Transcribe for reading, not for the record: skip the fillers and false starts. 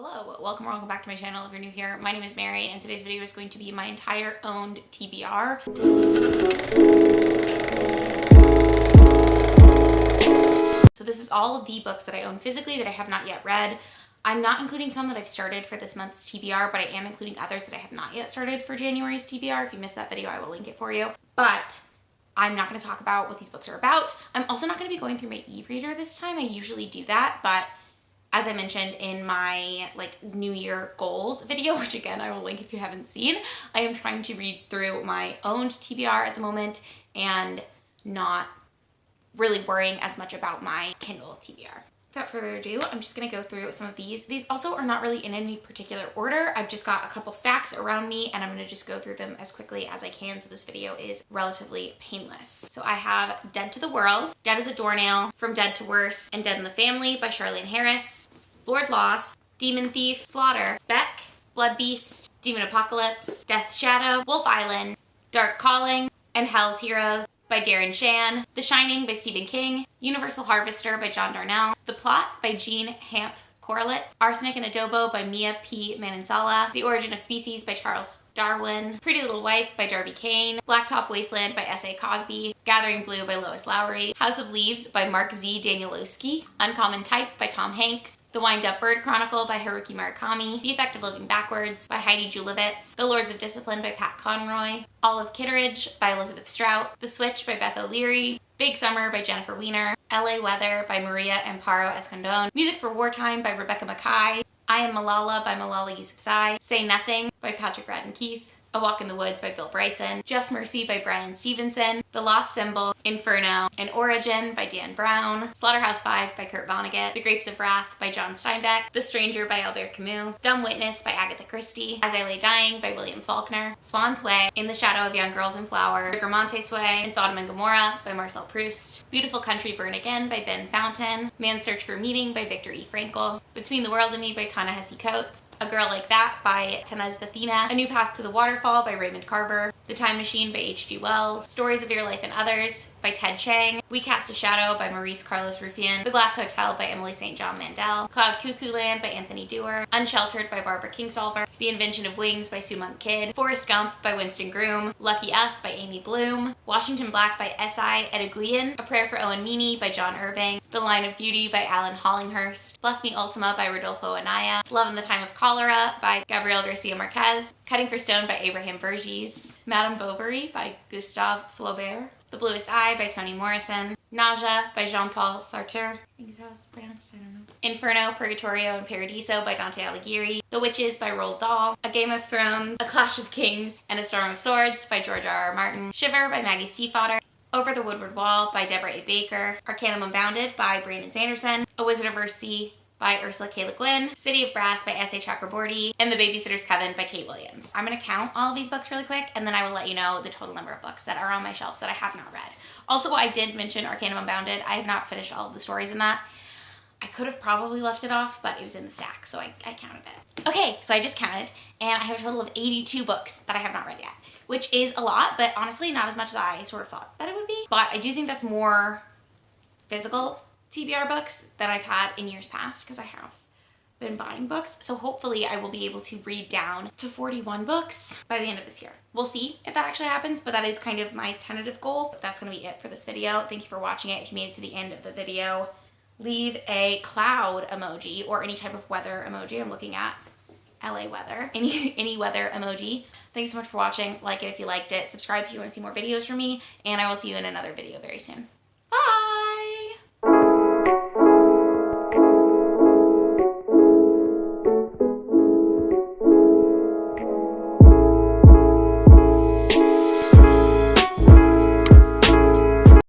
Hello, welcome or welcome back to my channel if you're new here. My name is Mary and today's video is going to be my entire owned TBR. So this is all of the books that I own physically that I have not yet read. I'm not including some that I've started for this month's TBR, but I am including others that I have not yet started for January's TBR. If you missed that video, I will link it for you. But I'm not going to talk about what these books are about. I'm also not going to be going through my e-reader this time. I usually do that, but as I mentioned in my New Year goals video, which again I will link if you haven't seen, I am trying to read through my owned TBR at the moment and not really worrying as much about my Kindle TBR. Without further ado, I'm just gonna go through some of these. These also are not really in any particular order. I've just got a couple stacks around me and I'm gonna just go through them as quickly as I can so this video is relatively painless. So I have Dead to the World, Dead as a Doornail, From Dead to Worse, and Dead in the Family by Charlene Harris, Lord Lost, Demon Thief, Slaughter, Beck, Blood Beast, Demon Apocalypse, Death's Shadow, Wolf Island, Dark Calling, and Hell's Heroes by Darren Shan, The Shining by Stephen King, Universal Harvester by John Darnell, The Plot by Jean Hamp Corlett, Arsenic and Adobo by Mia P. Manansala, The Origin of Species by Charles Darwin, Pretty Little Wife by Darby Kane, Blacktop Wasteland by S.A. Cosby, Gathering Blue by Lois Lowry, House of Leaves by Mark Z. Danielowski, Uncommon Type by Tom Hanks, The Wind-Up Bird Chronicle by Haruki Murakami, The Effect of Living Backwards by Heidi Julavitz, The Lords of Discipline by Pat Conroy, Olive Kitteridge by Elizabeth Strout, The Switch by Beth O'Leary, Big Summer by Jennifer Weiner, LA Weather by Maria Amparo Escondón, Music for Wartime by Rebecca Mackay, I Am Malala by Malala Yousafzai, Say Nothing by Patrick Radden Keith, A Walk in the Woods by Bill Bryson, Just Mercy by Brian Stevenson, The Lost Symbol, Inferno, An Origin by Dan Brown, Slaughterhouse-Five by Kurt Vonnegut, The Grapes of Wrath by John Steinbeck, The Stranger by Albert Camus, Dumb Witness by Agatha Christie, As I Lay Dying by William Faulkner, Swan's Way, In the Shadow of Young Girls in Flower, Gramonte's Way, and Sodom and Gomorrah by Marcel Proust, Beautiful Country Burn Again by Ben Fountain, Man's Search for Meaning by Viktor E. Frankl, Between the World and Me by Ta-Nehisi Coates, A Girl Like That by Tanez Bethina, A New Path to the Waterfall by Raymond Carver, The Time Machine by H.G. Wells, Stories of Your Life and Others by Ted Chiang, We Cast a Shadow by Maurice Carlos Ruffian, The Glass Hotel by Emily St. John Mandel, Cloud Cuckoo Land by Anthony Dewar, Unsheltered by Barbara Kingsolver, The Invention of Wings by Sue Monk Kidd, Forrest Gump by Winston Groom, Lucky Us by Amy Bloom, Washington Black by S.I. Edeguyen, A Prayer for Owen Meany by John Irving, The Line of Beauty by Alan Hollinghurst, Bless Me Ultima by Rodolfo Anaya, Love in the Time of Cholera by Gabriel Garcia Marquez, Cutting for Stone by Abraham Verghese, Madame Bovary by Gustave Flaubert, The Bluest Eye by Toni Morrison, Nausea by Jean-Paul Sartre, I think is how it's pronounced, I don't know, Inferno, Purgatorio, and Paradiso by Dante Alighieri, The Witches by Roald Dahl, A Game of Thrones, A Clash of Kings, and A Storm of Swords by George R. R. Martin, Shiver by Maggie Stiefvater, Over the Woodward Wall by Deborah A. Baker, Arcanum Unbounded by Brandon Sanderson, A Wizard of Earthsea by Ursula K. Le Guin, City of Brass by S.A. Chakraborty, and The Babysitter's Coven by Kate Williams. I'm going to count all of these books really quick, and then I will let you know the total number of books that are on my shelves that I have not read. Also, I did mention Arcanum Unbounded. I have not finished all of the stories in that. I could have probably left it off, but it was in the stack, so I counted it. Okay, so I just counted, and I have a total of 82 books that I have not read yet, which is a lot, but honestly not as much as I sort of thought that it would be. But I do think that's more physical TBR books that I've had in years past because I have been buying books. So hopefully I will be able to read down to 41 books by the end of this year. We'll see if that actually happens, but that is kind of my tentative goal. But that's going to be it for this video. Thank you for watching it. If you made it to the end of the video, leave a cloud emoji or any type of weather emoji. I'm looking at LA weather, any weather emoji. Thanks so much for watching. Like it if you liked it. Subscribe if you want to see more videos from me, and I will see you in another video very soon.